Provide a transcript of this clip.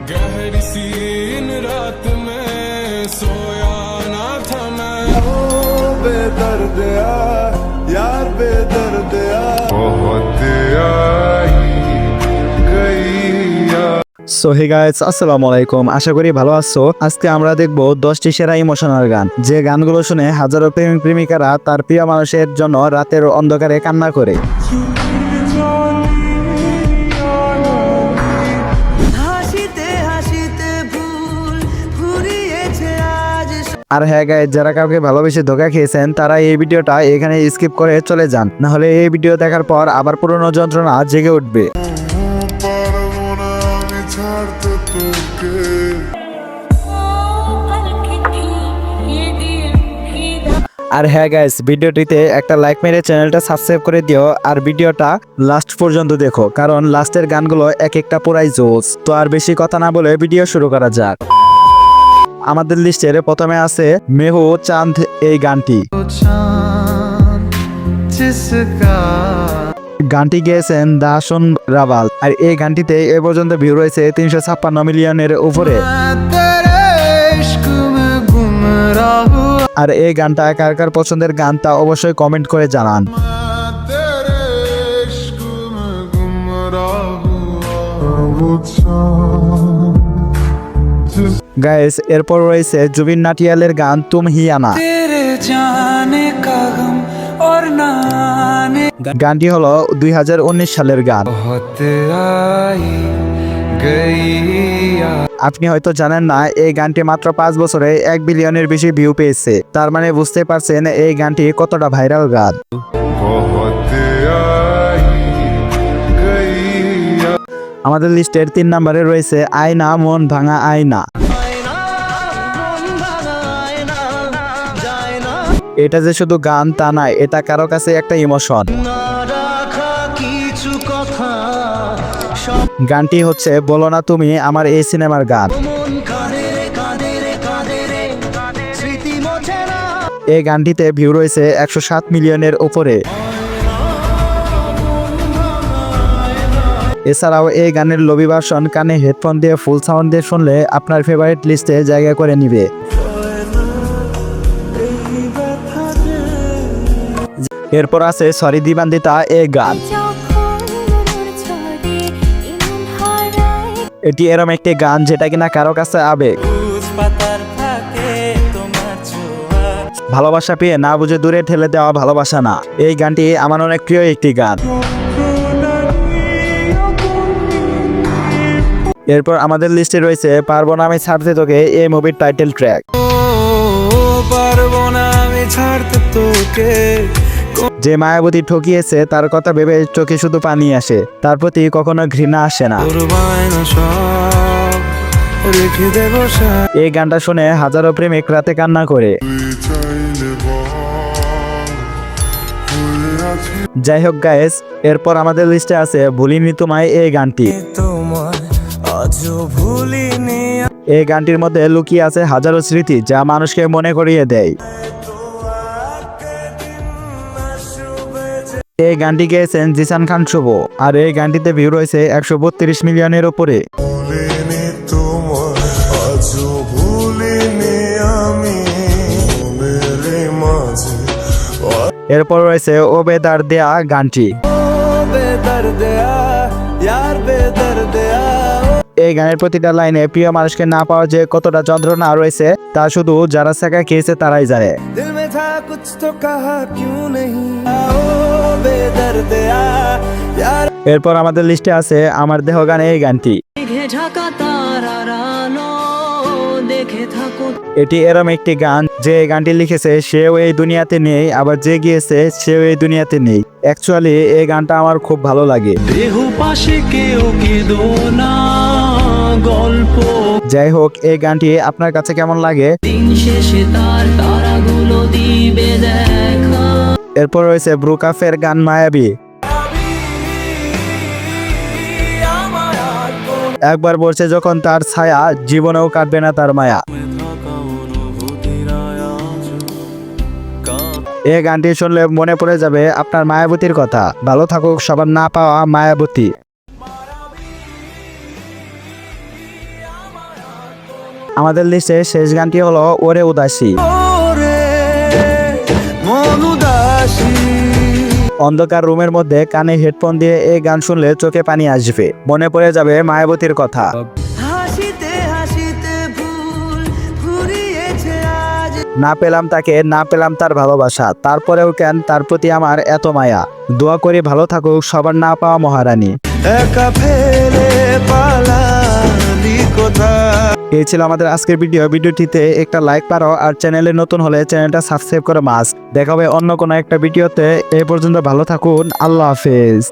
गहरी सी इन रात में सोया ना था मैं बेदर्द यार बेदर्द बहुत आई गई। সো হে গাইস, আসসালামু আলাইকুম। আশা করি ভালো আছো। আজকে আমরা দেখব 10টি সেরা ইমোশনাল গান, যে গানগুলো শুনে হাজারো প্রেমিক প্রেমিকারা তার প্রিয় মানুষের জন্য রাতের অন্ধকারে কান্না করে। আর হ্যাঁ গাইস, যারা কাউকে ভালোবেসে ধোঁকা খেয়েছেন তারা এই ভিডিওটা এখানে স্কিপ করে চলে যান, না হলে এই ভিডিও দেখার পর আবার পুরনো যন্ত্রণা জেগে উঠবে। আর হ্যাঁ গাইস, ভিডিওটিতে একটা লাইক মেরে চ্যানেলটা সাবস্ক্রাইব করে দিও, আর ভিডিওটা লাস্ট পর্যন্ত দেখো, কারণ লাস্টের গানগুলো এক একটা পুরাই জোস। তো আর বেশি কথা না বলে ভিডিও শুরু করা যাক। আমাদের লিস্টের প্রথমে আছে মেহু চাঁদ এই গানটি। গানটি গেয়েছেন দাসন রাভাল, আর এই গানটিতে এ পর্যন্ত ভিউ রয়েছে 356 মিলিয়নের উপরে। আর এই গানটা কার কার পছন্দের গান তা অবশ্যই কমেন্ট করে জানান। গাইস, এরপর রয়েছে জুবিন নাটিয়ালের গান তুম হি আনা। গানটি হলো 2019 সালের গান। আপনি হয়তো জানেন না, এই গানটি মাত্র 5 বছরে 1 বিলিয়নের বেশি ভিউ পেয়েছে। তার মানে বুঝতে পারছেন এই গানটি কতটা ভাইরাল গান। আমাদের লিস্টের 3 নম্বরে রয়েছে আয়না মন ভাঙা আয়না। এটা যে শুধু গান তা নয়, এটা কারো কাছে একটা ইমোশন। গানটি হচ্ছে বলো না তুমি আমার এই সিনেমার গান। এই গানটিতে ভিউ রয়েছে 107 মিলিয়নের উপরে। এছাড়াও এই গানের লবি ভার্সন কানে হেডফোন দিয়ে ফুল সাউন্ড দিয়ে শুনলে আপনার ফেভারিট লিস্টে জায়গা করে নিবে। এরপর আছে সরি দিবান্দিতা এই গান। এটি এরম একটি গান যেটা কিনা কারো কাছে আবেগ। ভালোবাসা পেয়ে না বুঝে দূরে ঠেলে দেওয়া ভালোবাসা না। এই গানটি আমার অনেক প্রিয় একটি গান। এরপর আমাদের লিস্টে রয়েছে পারবো না আমি ছাড়তে তোকে, এই মুভির টাইটেল ট্র্যাক। যে মায়াবতী ঠকিয়েছে তার কথা ভেবে চোখে শুধু পানি আসে, তার প্রতি কখনো ঘৃণা আসে না। এই গানটা শুনে হাজারো প্রেমিক রাতে কান্না করে। যাই হোক গাইস, এরপর আমাদের লিস্টে আছে ভুলিনি তোমায় এই গানটি। এই গানটির মধ্যে লুকিয়ে আছে হাজারো স্মৃতি যা মানুষকে মনে করিয়ে দেয়। এই গানটি গেয়েছেন জিসান খান শুভ, আর এই গানটিতে ভিউ রয়েছে 132 মিলিয়নের উপরে। এরপর রয়েছে ও বেদার দেয়া গানটি। এই গানের প্রতিটা লাইনে প্রিয় মানুষকে না পাওয়া যে কতটা যন্ত্রণা রয়েছে তা শুধু যারা সাকা খেয়েছে তারাই জানে। এরপর আমাদের লিস্টে আছে আমার দেহ গানে এই গানটি। এটি এরম একটি গান যে গানটি লিখেছে সেও এই দুনিয়াতে নেই, আবার যে গিয়েছে সেও এই দুনিয়াতে নেই। অ্যাকচুয়ালি এই গানটা আমার খুব ভালো লাগে। যাই হোক, এই গানটি আপনার কাছে কেমন লাগে? এরপর রয়েছে ব্রুকাফের গান মায়াবী। একবার বলছে যখন তার ছায়া, জীবনেও কাটবে না তার মায়া। এই গানটি শুনলে মনে পড়ে যাবে আপনার মায়াবতীর কথা। ভালো থাকুক সবার না পাওয়া মায়াবতী। আমাদের লিস্টে শেষ গানটি হলো ওরে উদাসী। অন্ধকার রুমের মধ্যে কানে হেডফোন দিয়ে এই গান শুনলে চোখে পানি আসবে, মনে পড়ে যাবে মায়াবতীর কথা। না পেলাম তাকে, না পেলাম তার ভালোবাসা, তারপরেও কেন তার প্রতি আমার এত মায়া। দোয়া করি ভালো থাকুক সবার না পাওয়া মহারানী। এই ছিল আমাদের আজকের ভিডিওটিতে একটা লাইক পারো, আর চ্যানেলে নতুন হলে চ্যানেলটা সাবস্ক্রাইব করে মাস। দেখা হবে অন্য কোনো একটা ভিডিওতে। এই পর্যন্ত ভালো থাকুন, আল্লাহ হাফেজ।